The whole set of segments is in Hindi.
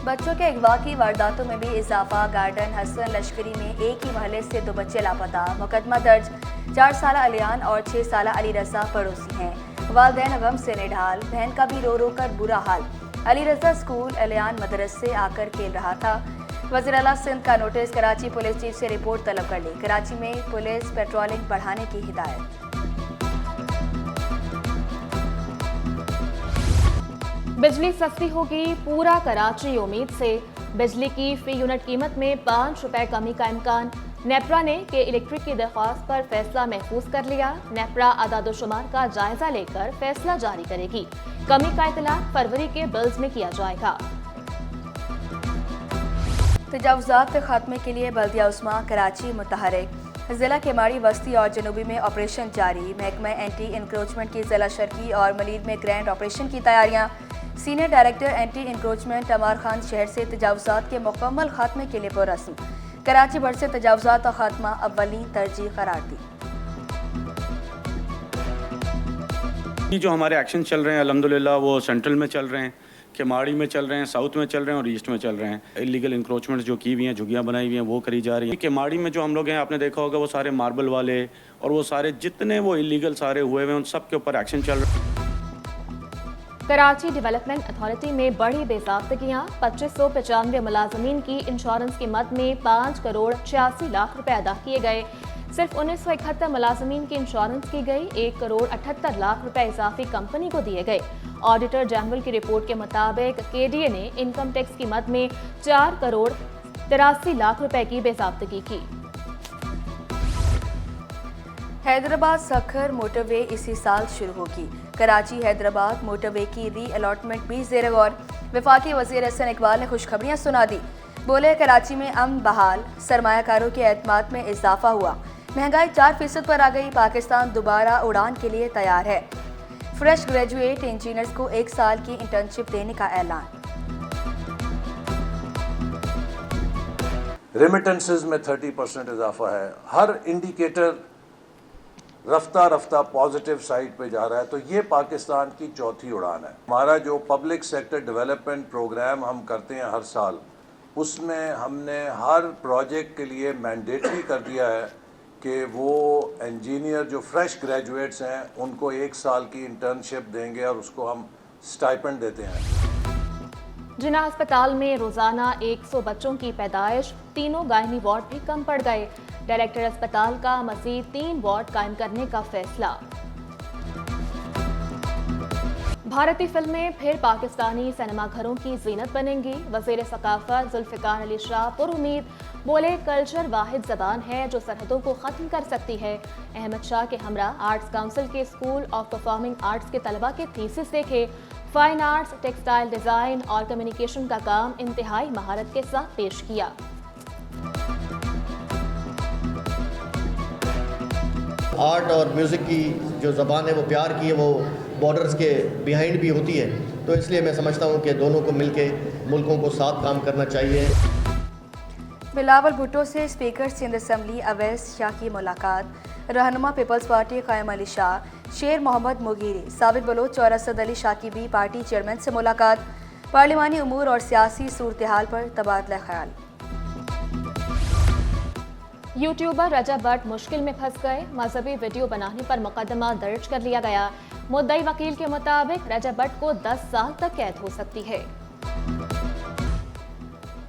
बच्चों के अगवा की वारदातों में भी इजाफा। गार्डन हसन लश्करी में एक ही महल्ले से 2 बच्चे लापता। मुकदमा दर्ज। 4 साला अलियान और 6 साला अली रजा पड़ोसी हैं। वालिदैन गम से निढाल। बहन का भी रो रो कर बुरा हाल। अली रजा स्कूल अलियान मदरसे आकर खेल रहा था। वज़ीर आला सिंध का नोटिस। कराची पुलिस चीफ से रिपोर्ट तलब कर ली। कराची में पुलिस पेट्रोलिंग बढ़ाने की हिदायत। बिजली सस्ती होगी, पूरा कराची उम्मीद से। बिजली की फी यूनिट कीमत में 5 रुपए कमी का इम्कान। नेपरा ने के इलेक्ट्रिक की दरख्वास्त पर फैसला महफूज कर लिया। नेपरा आदादोशुमार का जायजा लेकर फैसला जारी करेगी। कमी का इतलाक फरवरी के बिल्स में किया जाएगा। तजावुज़ात के खात्मे के लिए बल्दिया उस्मा कराची मुतहरिक। जिला केमाड़ी वस्ती और जनूबी में ऑपरेशन जारी। महकमा एंटी इंक्रोचमेंट की जिला शर्की और मलीर में ग्रैंड ऑपरेशन की तैयारियां। सीनियर डायरेक्टर एंटी इंक्रोचमेंट अमार खान शहर से तजावुज़ात के मुकम्मल खात्मे के लिए पुरस्म। कराची भर से तजावुज़ात का खात्मा अव्वली तरजीह करार दी। जो हमारे एक्शन चल रहे हैं अल्हम्दुलिल्लाह वो सेंट्रल में चल रहे हैं, केमाड़ी में चल रहे हैं, साउथ में चल रहे हैं और ईस्ट में चल रहे हैं। इलीगल इंक्रोचमेंट जो की हुई हैं, झुग्गियाँ बनाई हुई हैं, वो करी जा रही है। केमाड़ी में जो हम लोग हैं, आपने देखा होगा, वो सारे मार्बल वाले और वो सारे जितने वो इलीगल सारे हुए हुए हैं, उन सब के ऊपर एक्शन चल रहा है। कराची डेवलपमेंट अथॉरिटी में बड़ी बेज़ाब्तगियां। 2595 मुलाजमीन की इंश्योरेंस की मद में 5 करोड़ 86 लाख रुपए अदा किए गए। सिर्फ 1971 मुलाजमीन की इंश्योरेंस की गई। 1 करोड़ 78 लाख रुपए इजाफी कंपनी को दिए गए। ऑडिटर जनरल की रिपोर्ट के मुताबिक केडीए ने इनकम टैक्स की मद में 4 करोड़ 83 लाख रुपए की बेज़ाब्तगी की। हैदराबाद सखर मोटरवे इसी साल शुरू होगी। कराची हैदराबाद मोटरवे की री अलॉटमेंट भी ज़ेर गौर। वफाकी वज़ीर हसन इकबाल ने खुशखबरियां सुना दी। बोले कराची में अमन बहाल, सरमायाकारों के एतमाद में इजाफा हुआ, महंगाई 4% पर आ गई। पाकिस्तान दोबारा उड़ान के लिए तैयार है। फ्रेश ग्रेजुएट इंजीनियर्स को 1 साल की इंटर्नशिप देने का ऐलान। रेमिटेंसेस में 30% इजाफा है। हर इंडिकेटर रफ्ता रफ्ता पॉजिटिव साइड पे जा रहा है। तो ये पाकिस्तान की चौथी उड़ान है। हमारा जो पब्लिक सेक्टर डेवलपमेंट प्रोग्राम हम करते हैं हर साल, उसमें हमने हर प्रोजेक्ट के लिए मैंडेटरी कर दिया है कि वो इंजीनियर जो फ्रेश ग्रेजुएट्स हैं उनको 1 साल की इंटर्नशिप देंगे और उसको हम स्टाइपेंड देते हैं। जिना अस्पताल में रोजाना 100 बच्चों की पैदाइश। 3 गायनी वार्ड भी कम पड़ गए। डायरेक्टर अस्पताल का मज़ीद 3 वार्ड कायम करने का फैसला। भारतीय फिल्में फिर पाकिस्तानी सिनेमाघरों की जीनत बनेंगी। वज़ीर सकाफत जुल्फ़िकार अली शाह पुरुमीद बोले, कल्चर वाहिद ज़बान है जो सरहदों को ख़त्म कर सकती है। अहमद शाह के हमरा आर्ट्स काउंसिल के स्कूल ऑफ परफॉर्मिंग आर्ट्स के तलबा के थीसिस देखे। फाइन आर्ट्स, टेक्सटाइल डिज़ाइन और कम्युनिकेशन का काम इंतहाई महारत के साथ पेश किया। आर्ट और म्यूज़िक की जो ज़बान है वो प्यार की है, वो बॉर्डर्स के बिहाइंड भी होती है। तो इसलिए मैं समझता हूँ कि दोनों को मिलके मुल्कों को साथ काम करना चाहिए। बिलावल भुट्टो से स्पीकर सिंध असम्बली अवैस शाह की मुलाकात। रहनुमा पीपल्स पार्टी क़ायम अली शाह, शेर मोहम्मद मुगीरी, साबित बलोच और असद अली शाह की भी पार्टी चेयरमैन से मुलाकात। पार्लिमानी उमूर और सियासी सूरत हाल पर तबादला ख्याल। यूट्यूबर रजब भट्ट मुश्किल में फंस गए। मजहबी वीडियो बनाने पर मुकदमा दर्ज कर लिया गया। मुद्दई वकील के मुताबिक रजब भट्ट को 10 साल तक कैद हो सकती है।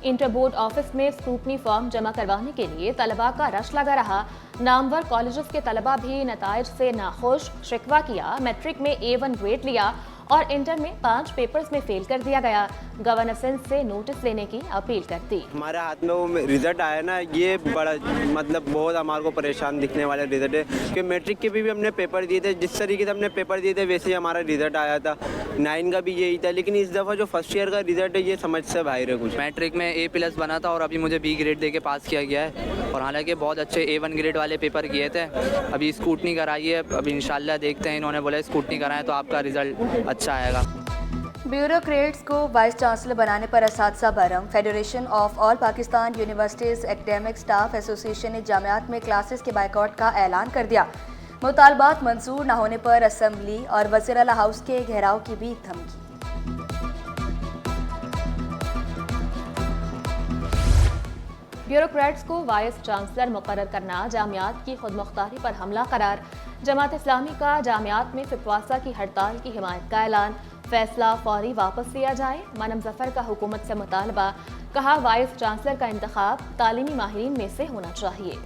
इंटर बोर्ड ऑफिस में स्क्रूटनी फॉर्म जमा करवाने के लिए तलबा का रश लगा रहा। नामवर कॉलेजेस के तलबा भी नताइज से नाखुश। शिकवा किया, मैट्रिक में A1 ग्रेड लिया और इंटर में 5 पेपर्स में फेल कर दिया गया। गवर्नर सिंध से नोटिस लेने की अपील करती। हमारे हाथ में वो रिजल्ट आया ना, ये बड़ा मतलब बहुत हमारे को परेशान दिखने वाला रिजल्ट है कि मैट्रिक के भी हमने पेपर दिए थे, जिस तरीके से हमने पेपर दिए थे वैसे ही हमारा रिजल्ट आया था। 9 का भी यही था, लेकिन इस दफ़ा जो फर्स्ट ईयर का रिजल्ट है ये समझ से बाहर है। कुछ मैट्रिक में A+ बना था और अभी मुझे B ग्रेड दे के पास किया गया है और हालांकि बहुत अच्छे A1 ग्रेड वाले पेपर किए थे। अभी स्कूटनी कराई है, अभी इंशाल्लाह देखते हैं। इन्होंने बोला स्कूटनी कराएं तो आपका रिजल्ट अच्छा आएगा। ब्यूरोक्रेट्स को वाइस चांसलर बनाने पर असातिज़ा Barham. Federation of all Pakistan universities academic staff association ने जामियात में क्लासेस के बाइकआउट का ऐलान कर दिया। मुतालबात मंजूर न होने पर असम्बली और वज़ीर आला हाउस के घेराव की भी धमकी। ब्यूरोक्रेट्स को वाइस चांसलर मुकर्रर करना जामियात की खुदमुख्तारी पर हमला करार। जमात इस्लामी का जामियात में फितवासा की हड़ताल की हिमायत का ऐलान। फैसला फौरी वापस लिया जाए, मनम जफर का हुकूमत से मुतालबा। कहा वाइस चांसलर का इंतखाब तालीमी माहिरीन में से होना चाहिए।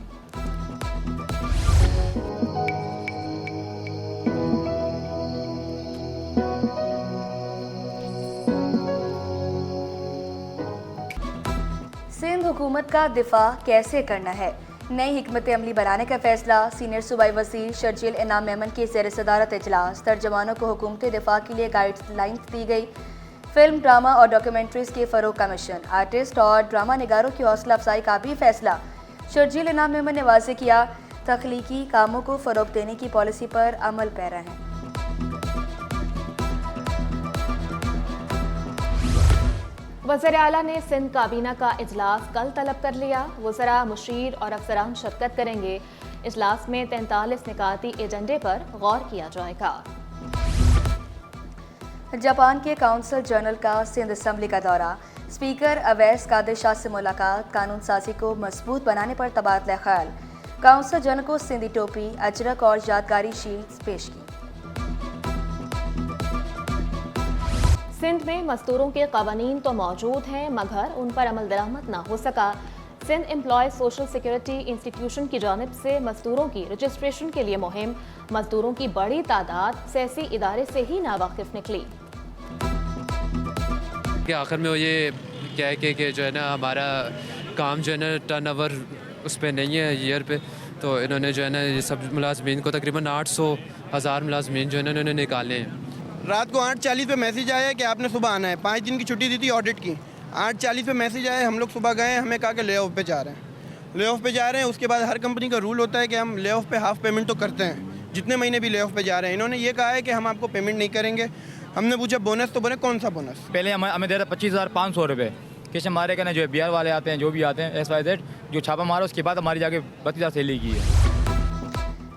सिंध हुकूमत का दिफा कैसे करना है, नई हिकमत अमली बनाने का फैसला। सीनियर सूबाई वज़ीर शर्जील इनाम मेमन की ज़ेर सदारत इजलास। तर्जमानों को हुकूमती दिफा के लिए गाइडलाइंस दी गई। फिल्म, ड्रामा और डॉक्यूमेंट्रीज के फ़रोग़ का मिशन। आर्टिस्ट और ड्रामा निगारों की हौसला अफजाई का भी फैसला। शर्जील इनाम मेमन ने वाज़ेह किया, तख्लीकी कामों को फ़रोग़ देने की पॉलिसी पर अमल पैरा है। वज़ीर आला ने सिंध काबीना का इजलास कल तलब कर लिया। वज़रा, मुशीर और अफसरान शिरकत करेंगे। इजलास में 43 निकाती एजेंडे पर गौर किया जाएगा। जापान के काउंसिल जनरल का सिंध असम्बली का दौरा। स्पीकर अवैस कादिर शाह से मुलाकात। कानून साजी को मजबूत बनाने पर तबादला ख्याल। काउंसिल जनरल को सिंधी टोपी, अजरक और यादगारी शील्ड्स पेश की। सिंध में मजदूरों के कवानीन तो मौजूद हैं मगर उन पर अमल दरामद ना हो सका। Sindh employ social security institution की जानिब से मजदूरों की रजिस्ट्रेशन के लिए मुहिम। मजदूरों की बड़ी तादाद सियासी इदारे से ही नावाकिफ निकली। कि आखिर में वो ये क्या है कि जो है ना हमारा काम जो है ना टर्नओवर उस पर नहीं है ईयर पे, तो इन्होंने जो है ना ये सब मुलाजमीन को तकरीबन 800,000 मुलाजमीन जो है ना इन्होंने निकाले हैं। रात को 8:40 पे मैसेज आया कि आपने सुबह आना है। 5 दिन की छुट्टी दी थी ऑडिट की। 8:40 पे मैसेज आया, हम लोग सुबह गए, हमें कहा कि ले ऑफ पे जा रहे हैं। ले ऑफ पे जा रहे हैं। उसके बाद हर कंपनी का रूल होता है कि हम ले ऑफ पे हाफ पेमेंट तो करते हैं, जितने महीने भी ले ऑफ पे जा रहे हैं। इन्होंने ये कहा है कि हम आपको पेमेंट नहीं करेंगे। हमने पूछा बोनस, तो बोले कौन सा बोनस? पहले हमें दे रहा 25,500 रुपये। किस हमारे कहना जो है बिहार वाले आते हैं, जो भी आते हैं XYZ, जो छापा मारा उसके बाद हमारी जाके 32,000 सैलरी की है।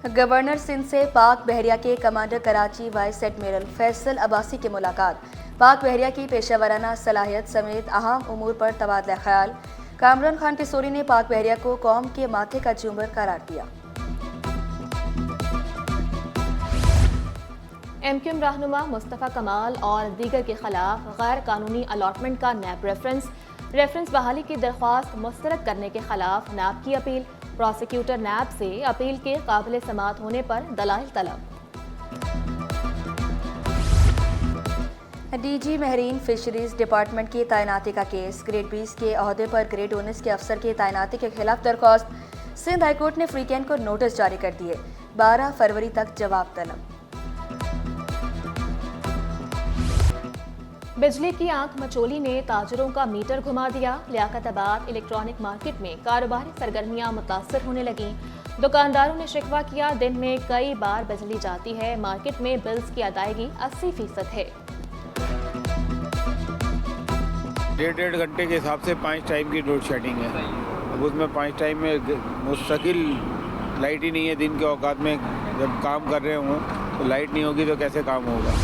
गवर्नर सिंध से पाक बहरिया के commander Karachi vice admiral Faisal Abbasi की मुलाकात। पाक बहरिया की पेशेवराना सलाहियत समेत अहम उमूर पर तबादला ख्याल। कामरान खान किशोरी ने पाक बहरिया को कौम के माथे का झूमर करार दिया। MQM रहनुमा मुस्तफ़ा कमाल और दीगर के खिलाफ गैर कानूनी अलॉटमेंट का नैब रेफरेंस बहाली की दरख्वास्त मुस्तरद करने के खिलाफ नैब की अपील। प्रोसिक्यूटर नैब से अपील के काबिल समाअत होने पर दलाइल तलब। DG महरीन फिशरीज डिपार्टमेंट की तैनाती का केस। ग्रेड 20 के अहदे पर ग्रेड 19 के अफसर की तैनाती के खिलाफ दरख्वास्त। सिंध हाईकोर्ट ने फ्रीकैन को नोटिस जारी कर दिए। 12 फरवरी तक जवाब तलब। बिजली की आंख मचोली ने ताजरों का मीटर घुमा दिया। लियाकताबाद इलेक्ट्रॉनिक मार्केट में कारोबारी सरगर्मियां मुतासर होने लगी। दुकानदारों ने शिकवा किया, दिन में कई बार बिजली जाती है। मार्केट में बिल्स की अदायगी 80% है। 1.5 घंटे के हिसाब से 5 टाइम की लोड शेडिंग है। अब उसमें 5 टाइम में मुस्तकिल लाइट ही नहीं है। दिन के औकात में जब काम कर रहे हों तो लाइट नहीं होगी तो कैसे काम होगा।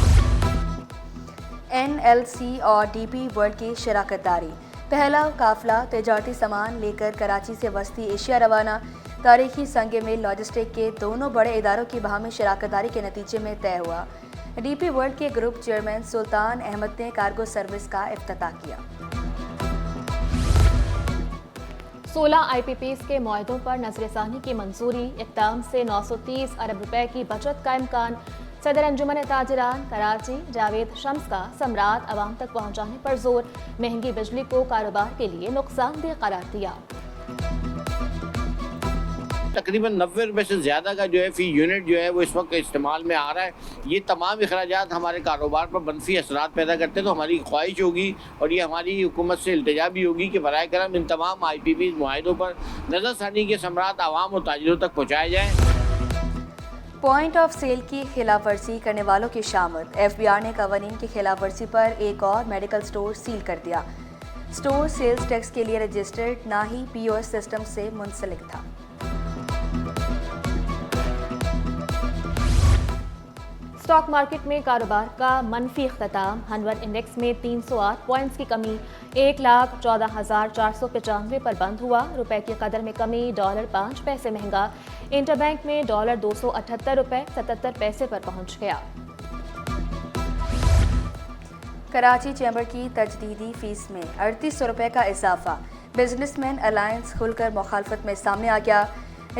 NLC और DP वर्ल्ड की शराकत दारी। पहला काफिला तजारती सामान लेकर कराची से वस्ती एशिया रवाना। तारीखी संग में लॉजिस्टिक के दोनों बड़े इदारों की बाहमी शराकत दारी के नतीजे में तय हुआ। DP वर्ल्ड के ग्रुप चेयरमैन सुल्तान अहमद ने कार्गो सर्विस का इफ्तिताह किया। 16 IPPs के मुआहदों पर नजरसानी की मंजूरी। इक़दाम से 930 अरब रुपए की बचत का इम्कान। सदर अंजुमन ताजिरान कराची जावेद शम्स का समरात अवाम तक पहुंचाने पर जोर। महंगी बिजली को कारोबार के लिए नुकसानदेह करार दिया। तकरीबन 90 रुपये से ज़्यादा का जो है फ़ी यूनिट जो है वो इस वक्त इस्तेमाल में आ रहा है। ये तमाम अखराजात हमारे कारोबार पर मनफी असरात पैदा करते हैं। तो हमारी ख्वाहिश होगी और ये हमारी हुकूमत से इल्तिजा भी होगी कि बराए करम इन तमाम IPPs मुआहिदों पर नज़रसानी के समरात आवाम और ताजिरों तक पहुँचाए जाएँ। पॉइंट ऑफ सेल की खिलाफ वर्जी करने वालों की शामत। FBR ने कवानीन की खिलाफ वर्जी पर एक और मेडिकल स्टोर सील कर दिया। स्टोर सेल्स टैक्स के लिए रजिस्टर्ड, ना ही POS सिस्टम से मुंसलिक था। स्टॉक मार्केट में कारोबार का मनफी इख्तिताम। हनवर इंडेक्स में 308 पॉइंट्स की कमी 1,14,495 पर बंद हुआ। रुपए की कदर में कमी, डॉलर 5 पैसे महंगा। इंटरबैंक में डॉलर 278 रुपए 77 पैसे पर पहुंच गया। कराची चैम्बर की तजदीदी फीस में 3800 रुपये का इजाफा। बिजनेसमैन अलायंस खुलकर मुखालफत में सामने आ गया।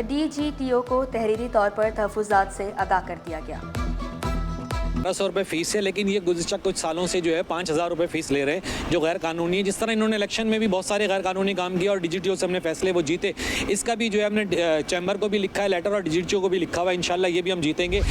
DGTO को तहरीरी तौर पर तहफुजात से आगाह कर दिया गया। 1200 रुपये फ़ीस है, लेकिन ये गुज़िश्ता कुछ सालों से जो है 5000 रुपये फ़ीस ले रहे हैं, जो गैर कानूनी है। जिस तरह इन्होंने इलेक्शन में भी बहुत सारे गैर कानूनी काम किया और DGTO से हमने फैसले वो जीते, इसका भी जो है हमने चैम्बर को भी लिखा है लेटर और DGTO को भी लिखा हुआ है। इंशाल्लाह ये भी हम जीतेंगे।